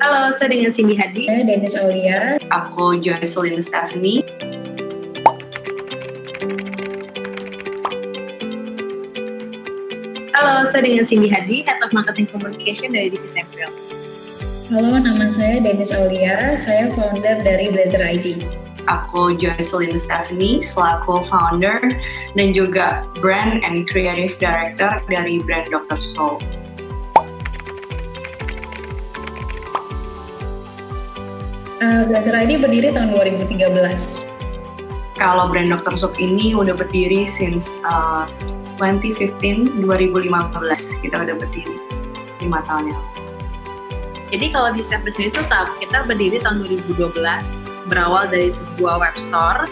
Halo, saya dengan Cindy Hadi. Saya Dennis Aulia. Aku Joycelyn Stephanie. Halo, saya dengan Cindy Hadi, Head of Marketing Communication dari DC April. Halo, nama saya Dennis Aulia. Saya founder dari Blazer ID. Aku Joycelyn Stephanie, selaku founder dan juga Brand and Creative Director dari brand Dr. Soap. Blazer ID berdiri tahun 2013. Kalau brand Dr. Soap ini udah berdiri since 2015, 2015 kita udah berdiri 5 tahun ya. Jadi kalau di April sendiri tuh kita berdiri tahun 2012, berawal dari sebuah web store.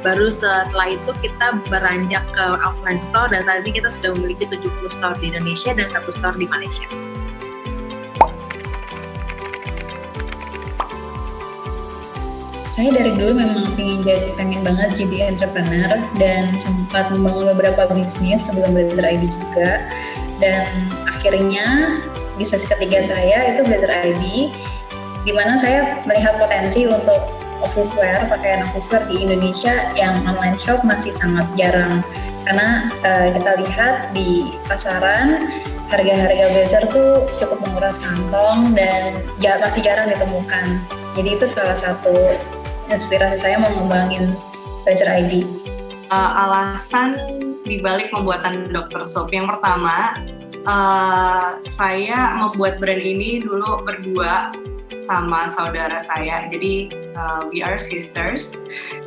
Baru setelah itu kita beranjak ke offline store dan saat ini kita sudah memiliki 70 store di Indonesia dan 1 store di Malaysia. Saya dari dulu memang pengen banget jadi entrepreneur dan sempat membangun beberapa bisnis sebelum Blazer ID juga. Dan akhirnya di sesi ketiga saya itu Blazer ID, di mana saya melihat potensi untuk office wear, pakaian office wear di Indonesia yang online shop masih sangat jarang. Karena kita lihat di pasaran harga-harga blazer tuh cukup menguras kantong dan masih jarang ditemukan. Jadi itu salah satu inspirasi saya mau ngembangin Blazer ID. Alasan dibalik pembuatan Dr. Soap, yang pertama, saya membuat brand ini dulu berdua sama saudara saya. Jadi we are sisters.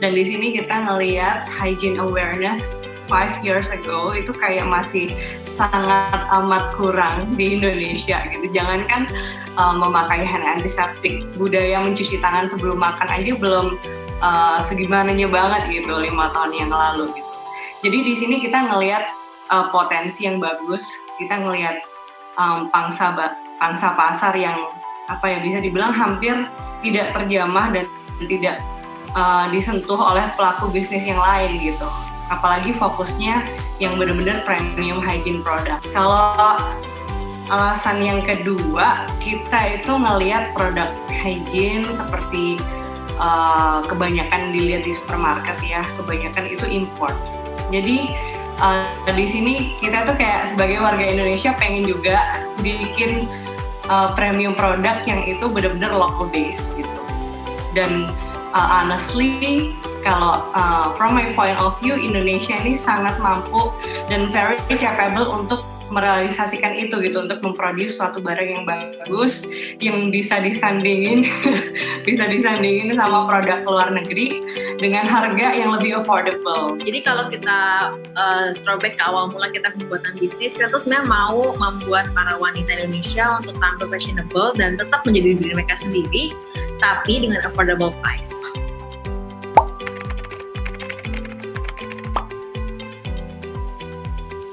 Dan di sini kita ngelihat hygiene awareness 5 years ago itu kayak masih sangat amat kurang di Indonesia gitu. Jangankan memakai hand antiseptik, budaya mencuci tangan sebelum makan aja belum segimananya banget gitu 5 tahun yang lalu gitu. Jadi di sini kita ngelihat potensi yang bagus, kita ngelihat pangsa pasar yang bisa dibilang hampir tidak terjamah dan tidak disentuh oleh pelaku bisnis yang lain gitu. Apalagi fokusnya yang benar-benar premium hygiene product. Kalau alasan yang kedua, kita itu ngelihat produk hygiene seperti kebanyakan dilihat di supermarket ya, kebanyakan itu import. Jadi di sini kita tuh kayak sebagai warga Indonesia pengen juga bikin premium produk yang itu benar-benar local based gitu. Dan honestly, kalau from my point of view, Indonesia ini sangat mampu dan very capable untuk merealisasikan itu gitu, untuk memproduce suatu barang yang bagus yang bisa disandingin sama produk luar negeri dengan harga yang lebih affordable. Jadi kalau kita throwback ke awal mula kita pembuatan bisnis, kita tuh sebenarnya mau membuat para wanita Indonesia untuk tampil fashionable dan tetap menjadi diri mereka sendiri, tapi dengan affordable price.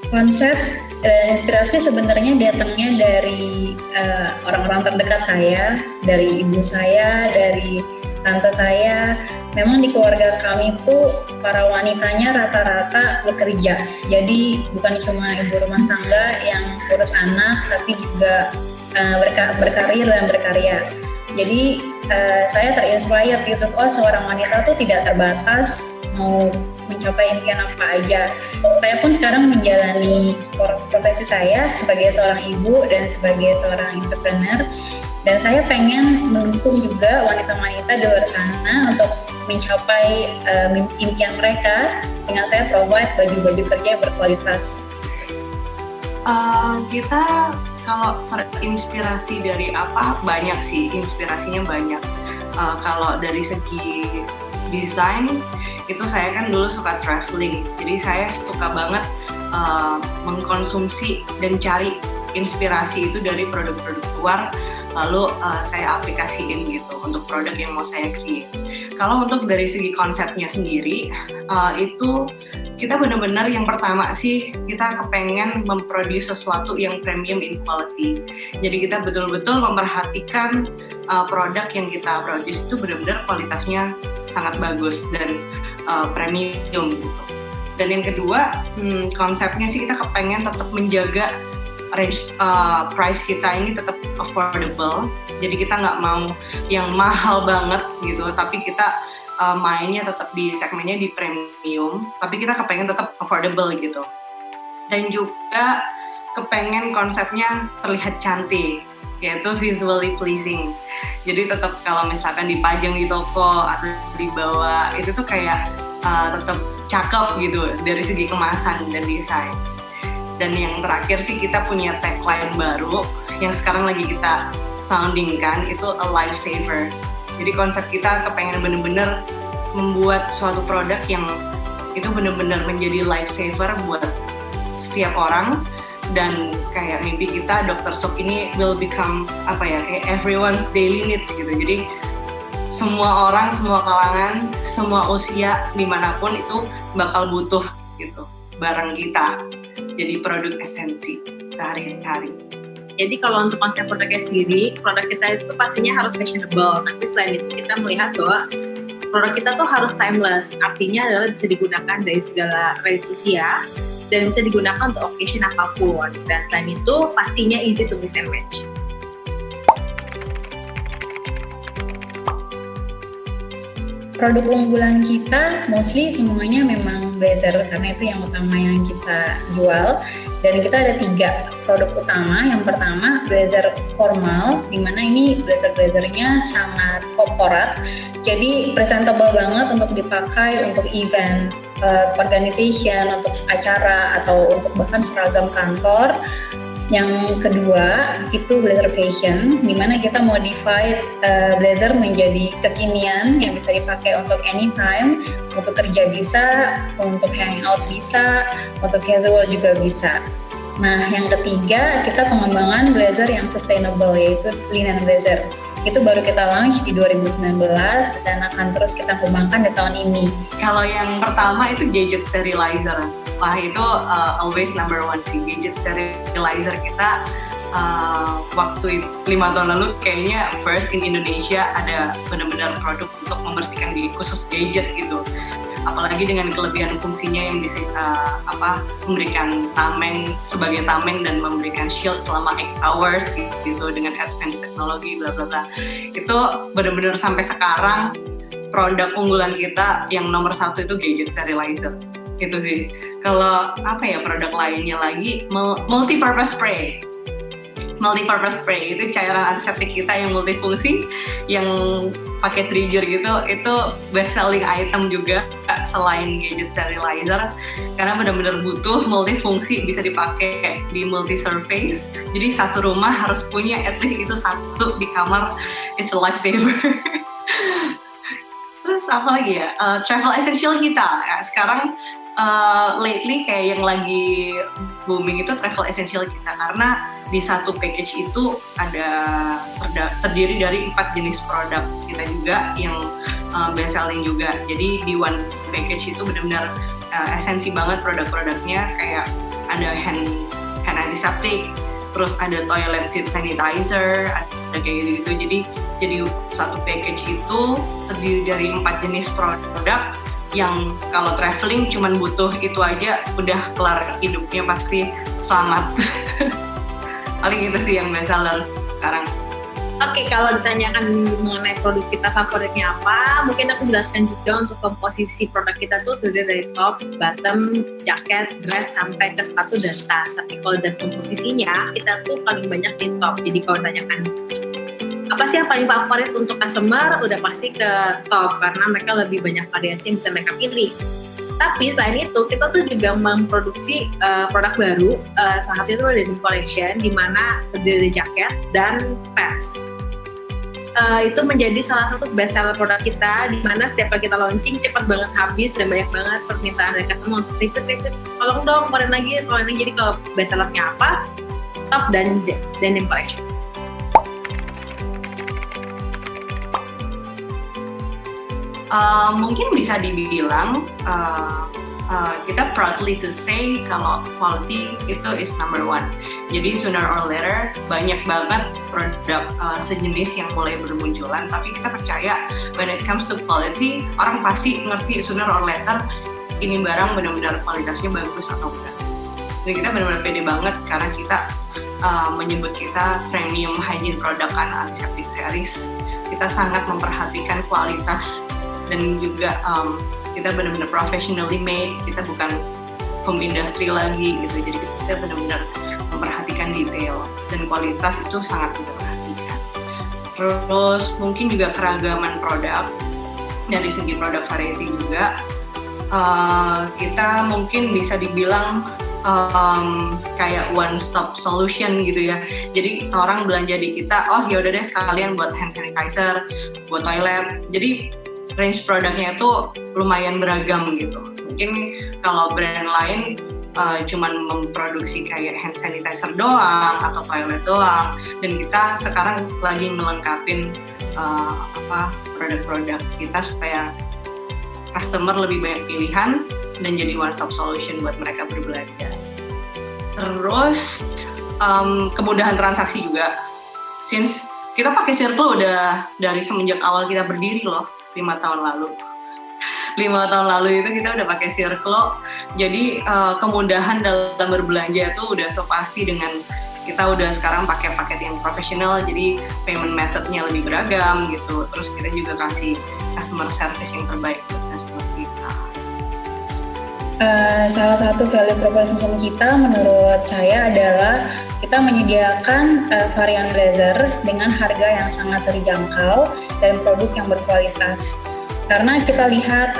Konsep dan inspirasi sebenarnya datangnya dari orang-orang terdekat saya, dari ibu saya, dari tante saya. Memang di keluarga kami itu para wanitanya rata-rata bekerja. Jadi bukan cuma ibu rumah tangga yang urus anak, tapi juga berkarir dan berkarya. Jadi saya terinspire gitu, seorang wanita tuh tidak terbatas mau mencapai impian apa aja. Saya pun sekarang menjalani profesi saya sebagai seorang ibu dan sebagai seorang entrepreneur, dan saya pengen mendukung juga wanita-wanita di luar sana untuk mencapai impian mereka dengan saya provide baju-baju kerja yang berkualitas. Kita kalau terinspirasi dari apa? Banyak sih, inspirasinya banyak. Kalau dari segi desain, itu saya kan dulu suka traveling, jadi saya suka banget mengkonsumsi dan cari inspirasi itu dari produk-produk luar, lalu saya aplikasiin gitu untuk produk yang mau saya create. Kalau untuk dari segi konsepnya sendiri, itu kita benar-benar yang pertama sih kita kepengen memproduce sesuatu yang premium in quality. Jadi kita betul-betul memperhatikan produk yang kita produce itu benar-benar kualitasnya sangat bagus dan premium gitu. Dan yang kedua, konsepnya sih kita kepengen tetap menjaga range price kita ini tetap affordable. Jadi kita nggak mau yang mahal banget gitu, tapi kita mainnya tetap di segmennya di premium, tapi kita kepengen tetap affordable gitu. Dan juga kepengen konsepnya terlihat cantik, yaitu visually pleasing. Jadi tetap kalau misalkan dipajang di toko atau dibawa, itu tuh kayak tetap cakep gitu dari segi kemasan dan desain. Dan yang terakhir sih kita punya tagline baru yang sekarang lagi kita soundingkan, itu a lifesaver. Jadi konsep kita kepengen bener-bener membuat suatu produk yang itu bener-bener menjadi lifesaver buat setiap orang. Dan kayak mimpi kita Dr. Soap ini will become kayak everyone's daily needs gitu. Jadi semua orang, semua kalangan, semua usia dimanapun itu bakal butuh gitu barang kita. Jadi produk esensi sehari-hari. Jadi kalau untuk konsep produknya sendiri, produk kita itu pastinya harus fashionable. Tapi selain itu kita melihat bahwa produk kita tuh harus timeless. Artinya adalah bisa digunakan dari segala range usia dan bisa digunakan untuk occasion apapun. Dan selain itu pastinya easy to mix and match. Produk unggulan kita mostly semuanya memang blazer karena itu yang utama yang kita jual. Dan kita ada 3 produk utama. Yang pertama blazer formal, dimana ini blazer-blazernya sangat corporate, jadi presentable banget untuk dipakai untuk event, organization, untuk acara atau untuk bahkan seragam kantor. Yang kedua itu blazer fashion, dimana kita modified blazer menjadi kekinian yang bisa dipakai untuk anytime, untuk kerja bisa, untuk hangout bisa, untuk casual juga bisa. Nah, yang ketiga kita pengembangan blazer yang sustainable, yaitu linen blazer. Itu baru kita launch di 2019 dan akan terus kita kembangkan di tahun ini. Kalau yang pertama itu gadget sterilizer. Wah, itu always number one sih, gadget sterilizer kita. Waktu 5 tahun lalu kayaknya first in Indonesia ada benar-benar produk untuk membersihkan diri khusus gadget gitu. Apalagi dengan kelebihan fungsinya yang bisa memberikan tameng sebagai tameng dan memberikan shield selama 8 hours gitu dengan advanced teknologi bla bla bla. Itu benar-benar sampai sekarang produk unggulan kita yang nomor 1 itu gadget sterilizer. Itu sih. Kalau produk lainnya lagi multi-purpose spray. Multi-purpose spray itu cairan antiseptik kita yang multifungsi, yang pakai trigger gitu, itu best selling item juga selain gadget sterilizer, karena benar-benar butuh multifungsi, bisa dipakai di multi surface. Jadi satu rumah harus punya at least itu 1 di kamar, it's a lifesaver. Terus apa lagi ya? Travel essential kita ya, sekarang lately kayak yang lagi booming itu travel essential kita, karena di satu package itu ada terdiri dari 4 jenis produk kita juga yang best selling juga. Jadi di one package itu benar-benar esensi banget produk-produknya, kayak ada hand antiseptic, terus ada toilet seat sanitizer, ada kayak gitu. Jadi satu package itu terdiri dari 4 jenis produk yang kalau traveling cuman butuh itu aja udah kelar hidupnya, pasti selamat. Paling itu sih yang best seller sekarang. Oke, kalau ditanyakan mengenai produk kita favoritnya apa, mungkin aku jelaskan juga untuk komposisi produk kita tuh terdiri dari top, bottom, jaket, dress, sampai ke sepatu dan tas. Tapi kalau dari komposisinya, kita tuh paling banyak di top. Jadi kalau ditanyakan apa sih yang paling favorit untuk customer, udah pasti ke top, karena mereka lebih banyak variasi yang bisa mereka pilih. Tapi selain itu, kita tuh juga memproduksi produk baru, salah satunya itu Denim Collection, di mana terdiri dari jaket dan pants. Itu menjadi salah satu best seller produk kita, di mana setiap kali kita launching cepat banget habis dan banyak banget permintaan dari customer untuk repeat. Tolong dong, keluarin lagi. Jadi kalau best sellernya apa? Top dan Denim Collection. Mungkin bisa dibilang kita proudly to say kalau quality itu is number one. Jadi sooner or later banyak banget produk sejenis yang mulai bermunculan, tapi kita percaya when it comes to quality, orang pasti ngerti sooner or later ini barang benar-benar kualitasnya bagus atau enggak. Dan kita benar-benar pede banget karena kita menyebut kita premium hygiene product kan, antiseptic series. Kita sangat memperhatikan kualitas dan juga kita benar-benar professionally made. Kita bukan home industry lagi gitu. Jadi kita benar-benar memperhatikan detail dan kualitas itu sangat kita perhatikan. Terus mungkin juga keragaman produk, dari segi produk variety juga kita mungkin bisa dibilang kayak one stop solution gitu ya. Jadi orang belanja di kita, oh yaudah deh sekalian buat hand sanitizer, buat toilet. Jadi range produknya itu lumayan beragam gitu. Mungkin kalau brand lain cuman memproduksi kayak hand sanitizer doang atau toilet doang, dan kita sekarang lagi melengkapin produk-produk kita supaya customer lebih banyak pilihan dan jadi one stop solution buat mereka berbelanja. Terus kemudahan transaksi juga. Since kita pakai Circle udah dari semenjak awal kita berdiri loh, 5 tahun lalu. 5 tahun lalu itu kita udah pakai Circle. Jadi kemudahan dalam berbelanja itu udah so pasti dengan kita udah sekarang pakai paket yang profesional, jadi payment methodnya lebih beragam gitu. Terus kita juga kasih customer service yang terbaik buat customer kita. Salah satu value proposition kita menurut saya adalah kita menyediakan varian blazer dengan harga yang sangat terjangkau dan produk yang berkualitas. Karena kita lihat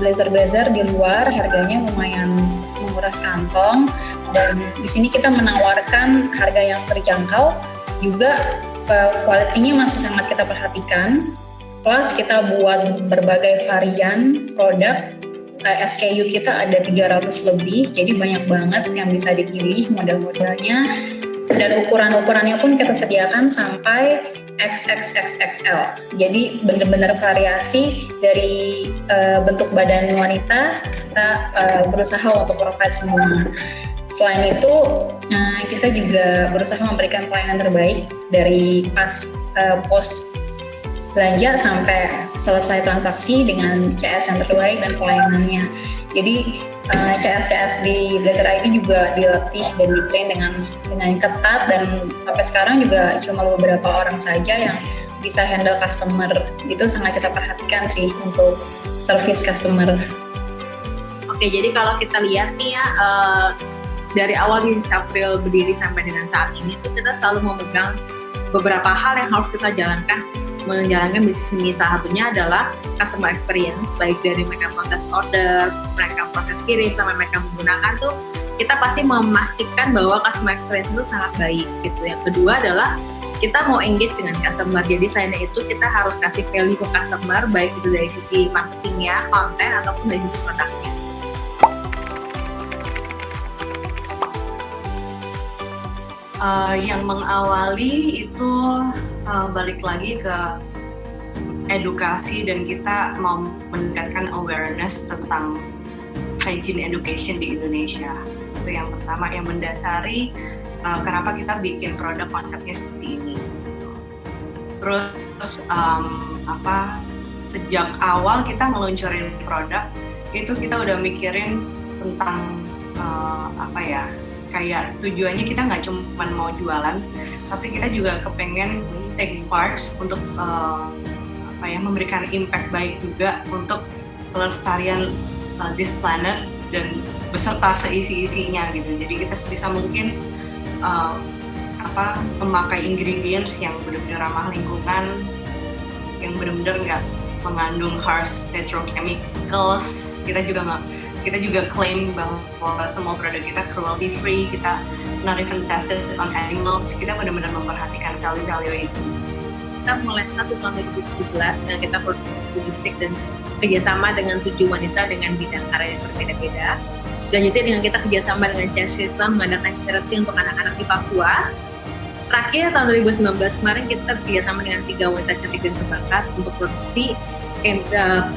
blazer-blazer di luar harganya lumayan menguras kantong, dan di sini kita menawarkan harga yang terjangkau, juga kualitinya masih sangat kita perhatikan. Plus kita buat berbagai varian produk. SKU kita ada 300 lebih, jadi banyak banget yang bisa dipilih model-modelnya, dan ukuran-ukurannya pun kita sediakan sampai XXXXL. Jadi benar-benar variasi dari bentuk badan wanita, kita berusaha untuk provide semua. Selain itu, kita juga berusaha memberikan pelayanan terbaik dari pas pos belanja sampai selesai transaksi dengan CS yang terbaik dan pelayanannya. Jadi CS di Blazer ID juga dilatih dan ditrain dengan ketat, dan sampai sekarang juga cuma beberapa orang saja yang bisa handle customer. Itu sangat kita perhatikan sih untuk service customer. Oke, jadi kalau kita lihat nih ya, dari awal di April berdiri sampai dengan saat ini tuh kita selalu memegang beberapa hal yang harus kita menjalankan bisnis ini. Salah satunya adalah customer experience, baik dari mereka proses order, mereka proses kirim, sampai mereka menggunakan tuh kita pasti memastikan bahwa customer experience itu sangat baik gitu. Yang kedua adalah kita mau engage dengan customer, jadi selain itu kita harus kasih value ke customer, baik itu dari sisi marketingnya, konten, ataupun dari sisi produknya. Yang mengawali itu balik lagi ke edukasi, dan kita mau meningkatkan awareness tentang hygiene education di Indonesia. Itu yang pertama, yang mendasari kenapa kita bikin produk konsepnya seperti ini. Terus sejak awal kita ngeluncurin produk itu kita udah mikirin tentang kayak tujuannya kita nggak cuma mau jualan, tapi kita juga kepengen take parts untuk memberikan impact baik juga untuk pelestarian this planet dan beserta seisi-isinya gitu. Jadi kita sebisa mungkin memakai ingredients yang benar-benar ramah lingkungan, yang benar-benar nggak mengandung harsh petrochemicals. Kita juga claim bahwa semua produk kita cruelty free, kita not even tested on animals. Kita benar-benar memperhatikan value itu. Kita mulai start tahun 2017 dengan kita produksi dan kerjasama dengan 7 wanita dengan bidang karya yang berbeda-beda. Selanjutnya dengan kita kerjasama dengan Chelsea Islam mengadakan charity untuk anak-anak di Papua. Terakhir tahun 2019 kemarin kita kerjasama dengan 3 wanita cantik dan berbakat untuk produksi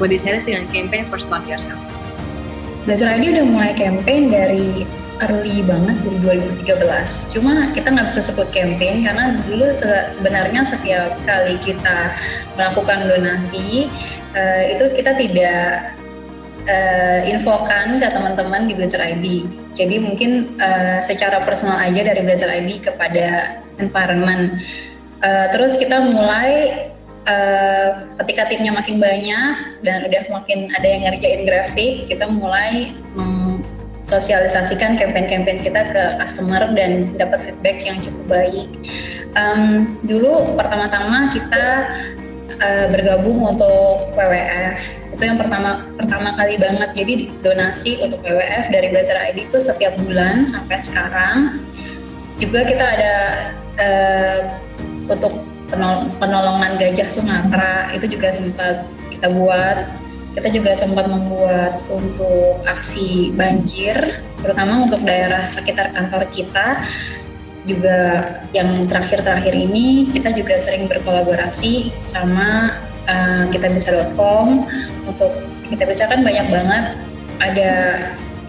body series dengan campaign First Love Yourself. Blazer ID udah mulai campaign dari early banget dari 2013. Cuma kita nggak bisa sebut campaign karena dulu sebenarnya setiap kali kita melakukan donasi itu kita tidak infokan ke teman-teman di Blazer ID. Jadi mungkin secara personal aja dari Blazer ID kepada environment. Terus kita mulai ketika timnya makin banyak dan udah makin ada yang ngerjain grafik, kita mulai sosialisasikan campaign-campaign kita ke customer dan dapat feedback yang cukup baik. Dulu pertama-tama kita bergabung untuk WWF, itu yang pertama kali banget. Jadi donasi untuk WWF dari Blazer ID itu setiap bulan sampai sekarang. Juga kita ada untuk penolongan gajah Sumatera, itu juga sempat kita buat. Kita juga sempat membuat untuk aksi banjir, terutama untuk daerah sekitar kantor kita. Juga yang terakhir-terakhir ini kita juga sering berkolaborasi sama kitabisa.com. Untuk Kitabisa kan banyak banget ada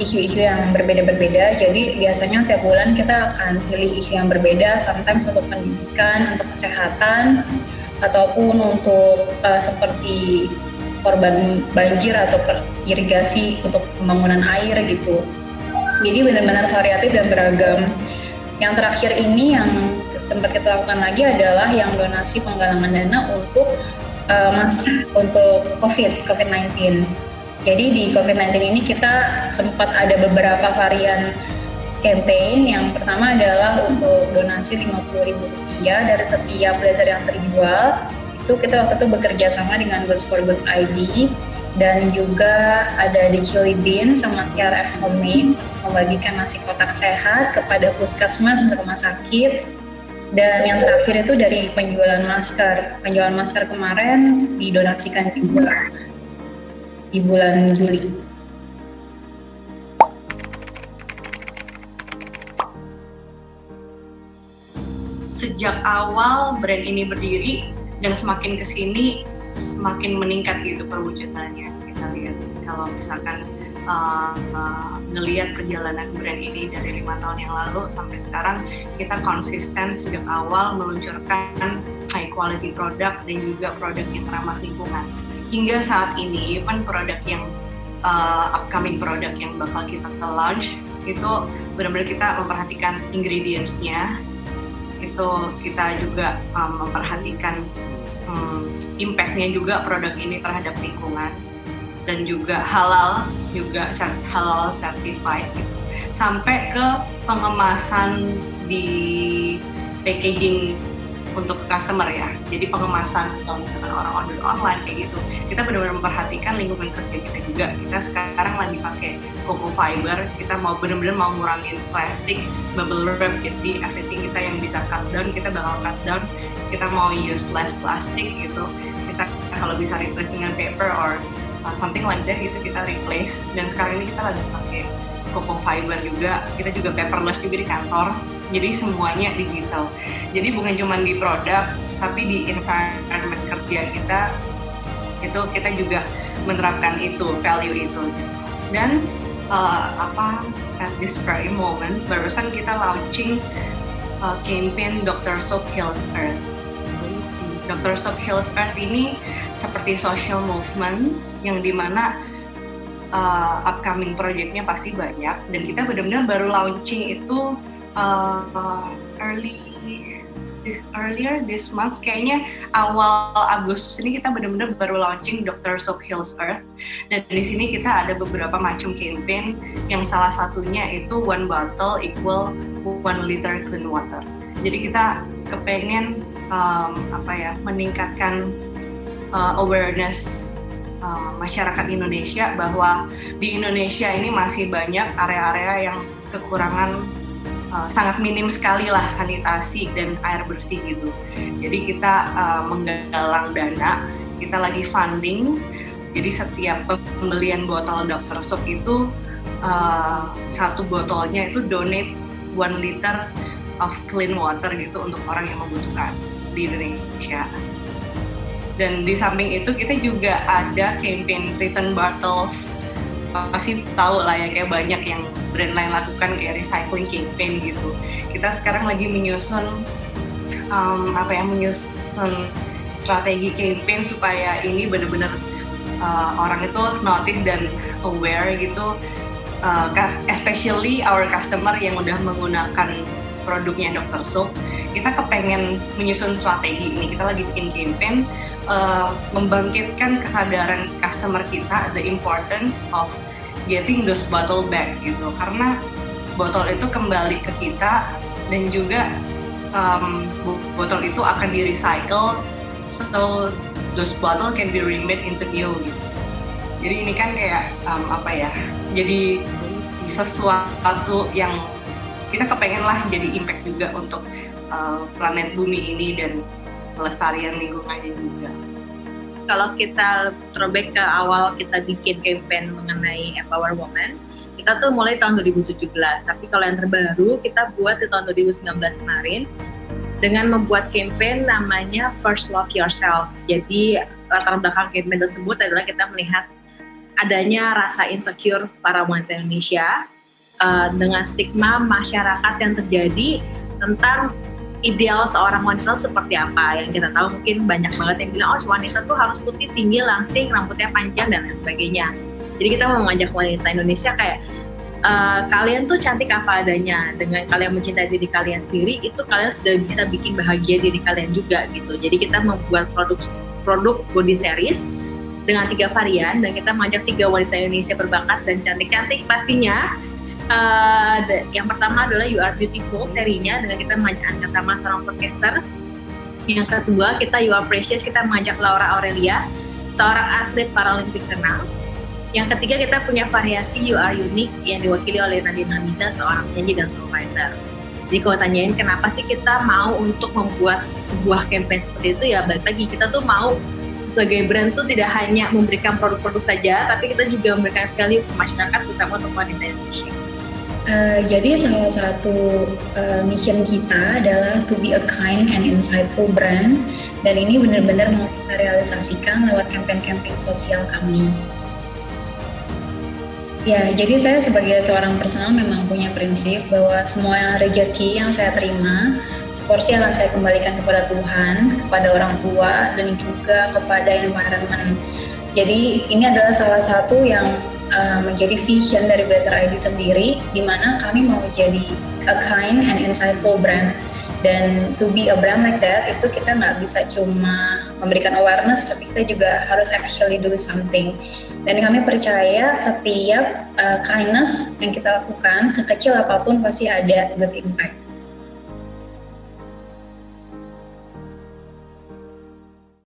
isu-isu yang berbeda-berbeda, jadi biasanya tiap bulan kita akan pilih isu yang berbeda, sometimes untuk pendidikan, untuk kesehatan, ataupun untuk seperti korban banjir atau irigasi untuk pembangunan air gitu. Jadi benar-benar variatif dan beragam. Yang terakhir ini yang sempat kita lakukan lagi adalah yang donasi penggalangan dana untuk untuk COVID-19. Jadi di COVID-19 ini kita sempat ada beberapa varian campaign. Yang pertama adalah untuk donasi Rp50.000 dari setiap blazer yang terjual. Itu kita waktu itu bekerja sama dengan Goods for Goods ID, dan juga ada di Chili Bean sama TRF Homemade membagikan nasi kotak sehat kepada puskesmas dan rumah sakit. Dan yang terakhir itu dari penjualan masker kemarin didonasikan juga di bulan Juli. Sejak awal brand ini berdiri dan semakin kesini semakin meningkat gitu perwujudannya. Kita lihat kalau misalkan ngelihat perjalanan brand ini dari 5 tahun yang lalu sampai sekarang, kita konsisten sejak awal meluncurkan high quality produk dan juga produk yang ramah lingkungan. Hingga saat ini, even produk yang upcoming produk yang bakal kita launch itu benar-benar kita memperhatikan ingredients-nya. Itu kita juga memperhatikan impact-nya juga produk ini terhadap lingkungan, dan juga halal certified gitu. Sampai ke pengemasan di packaging untuk customer ya. Jadi pengemasan kalau misalkan orang order online kayak gitu, kita benar-benar memperhatikan lingkungan kerja kita juga. Kita sekarang lagi pakai coco fiber, kita benar-benar mau ngurangin plastik, bubble wrap, jadi everything kita yang bisa cut down, kita bakal cut down. Kita mau use less plastik gitu. Kita kalau bisa replace dengan paper or something like that gitu, kita replace. Dan sekarang ini kita lagi pakai coco fiber juga. Kita juga paperless juga di kantor. Jadi semuanya digital. Jadi bukan cuma di produk, tapi di environment kerja kita itu kita juga menerapkan itu, value itu. Dan at this very moment barusan kita launching campaign Dr. Soap Heals Earth. Dr. Soap Heals Earth ini seperti social movement yang dimana upcoming projectnya pasti banyak, dan kita benar-benar baru launching itu earlier this month, kayaknya awal Agustus ini kita benar-benar baru launching Dr. Soap Heals Earth. Dan di sini kita ada beberapa macam campaign, yang salah satunya itu 1 bottle equal 1 liter clean water. Jadi kita kepengen meningkatkan awareness masyarakat Indonesia bahwa di Indonesia ini masih banyak area-area yang kekurangan sangat minim sekali lah sanitasi dan air bersih gitu. Jadi kita menggalang dana, kita lagi funding. Jadi setiap pembelian botol Dr. Soap itu satu botolnya itu donate 1 liter of clean water gitu untuk orang yang membutuhkan di Indonesia. Dan di samping itu kita juga ada campaign return bottles. Pasti tahu lah ya, kayak banyak yang brand lain lakukan kayak recycling campaign gitu. Kita sekarang lagi menyusun menyusun strategi campaign supaya ini benar-benar orang itu notice dan aware gitu, especially our customer yang udah menggunakan produknya Dr. Soap. Kita kepengen menyusun strategi ini, kita lagi bikin campaign membangkitkan kesadaran customer kita the importance of getting those bottle back gitu, karena botol itu kembali ke kita dan juga botol itu akan di recycle, so those bottle can be remade into new gitu. Jadi ini kan kayak jadi sesuatu yang kita kepengen lah jadi impact juga untuk planet bumi ini dan kelestarian lingkungannya juga. Kalau kita throwback ke awal kita bikin campaign mengenai Empower Women, kita tuh mulai tahun 2017. Tapi kalau yang terbaru kita buat di tahun 2019 kemarin dengan membuat campaign namanya First Love Yourself. Jadi latar belakang campaign tersebut adalah kita melihat adanya rasa insecure para wanita Indonesia dengan stigma masyarakat yang terjadi tentang ideal seorang wanita seperti apa. Yang kita tahu mungkin banyak banget yang bilang, oh wanita tuh harus putih, tinggi, langsing, rambutnya panjang, dan lain sebagainya. Jadi kita mau mengajak wanita Indonesia kayak, kalian tuh cantik apa adanya. Dengan kalian mencintai diri kalian sendiri, itu kalian sudah bisa bikin bahagia diri kalian juga gitu. Jadi kita membuat produk body series dengan 3 varian, dan kita mengajak 3 wanita Indonesia berbakat dan cantik-cantik pastinya. Yang pertama adalah You Are Beautiful serinya, dengan kita mengajak Angga Tama, seorang podcaster. Yang kedua kita You Are Precious, kita mengajak Laura Aurelia, seorang atlet paralimpik renang. Yang ketiga kita punya variasi You Are Unique yang diwakili oleh Nadine Namiza, seorang penyanyi dan songwriter. Jadi kalau tanyain kenapa sih kita mau untuk membuat sebuah campaign seperti itu, ya balik lagi kita tuh mau sebagai brand tuh tidak hanya memberikan produk-produk saja, tapi kita juga memberikan value ke masyarakat, terutama untuk wanita Indonesia. Jadi salah satu mission kita adalah to be a kind and insightful brand, dan ini benar-benar mau kita realisasikan lewat campaign-campaign sosial kami. Ya, jadi saya sebagai seorang personal memang punya prinsip bahwa semua rezeki yang saya terima seporsi akan saya kembalikan kepada Tuhan, kepada orang tua, dan juga kepada environment. Jadi ini adalah salah satu yang menjadi vision dari Blazer ID sendiri, di mana kami mau jadi a kind and insightful brand. Dan to be a brand like that, itu kita nggak bisa cuma memberikan awareness, tapi kita juga harus actually do something. Dan kami percaya setiap kindness yang kita lakukan, sekecil apapun pasti ada good impact.